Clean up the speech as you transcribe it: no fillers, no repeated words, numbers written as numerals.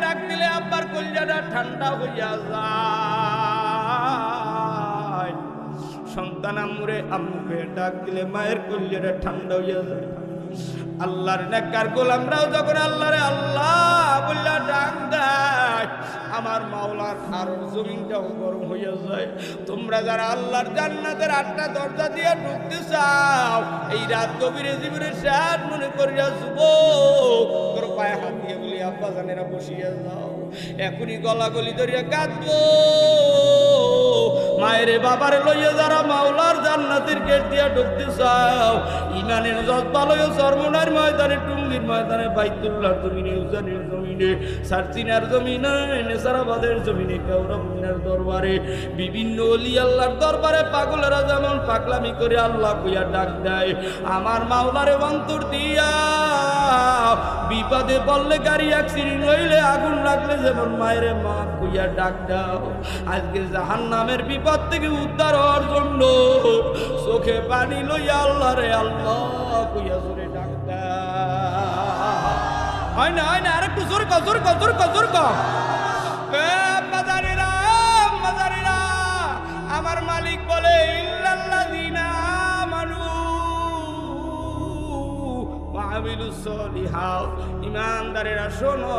ডাক দিলে আব্বার কলিজাটা ঠান্ডা হইয়া যায়। সন্তান আম্মুকে ডাক দিলে মায়ের কলিজাটা ঠান্ডা হইয়া যায়। আল্লাহর নেককার গোলামরাও যখন আল্লাহরে আল্লাহ বললা ডাক দেয়, আমার মাওলার আর জমিনটাও গরম হইয়া যায়। তোমরা যারা আল্লাহর জান্নাতের 8টা দরজা দিয়ে ঢুকতে চাও, এই রাত গভীরে জীবনের শেষ মনে করিয়া যুবক তোর পায়ে হাত দিয়ে বলি আব্বা জানেরা বসিয়া যাও। এখনই গলাগলি ধরিয়া কাঁদবো। মায়েরে বাবারে লইয়া যারা মাওলার জান্নাতের গেট দিয়া ঢুকতে চাও, ইমানের জজ্বা লইয়া চরমনার ময়দানে, টুঙ্গির ময়দানে, বাইতুল্লাহর জমিনে, উজানের জমিনে, সারচিনার জমিনে, নেসারাবাদের জমিনে, কাউরাবুদ্দিনের দরবারে, বিভিন্ন ওলি আল্লাহর দরবারে পাগলেরা যেমন পাগলামি করে আল্লাহ কইয়া ডাক দেয়, আমার মাওলারে অন্তর দিয়া বিপদে পড়লে, গাড়ি অ্যাক্সিডেন্ট হইলে, আগুন লাগলে যেমন মায়েরে মা কইয়া ডাক দাও, আজকে জাহান্নামের বিপদ থেকে উদ্ধার হওয়ার জন্য চোখে পানি লইয়া আল্লাহ রে আল্লাহ কইয়া জোরে ডাক দাও। হয় না আরেকটু জোর কর, জোর কর, জোর কর, জোর কর। মাদারিরা মাদারিরা, আমার মালিক বলে ইল্লাল্লাযিনা আমানু ওয়া আমিলুস সলিহাত, ঈমানদারেরা শোনো,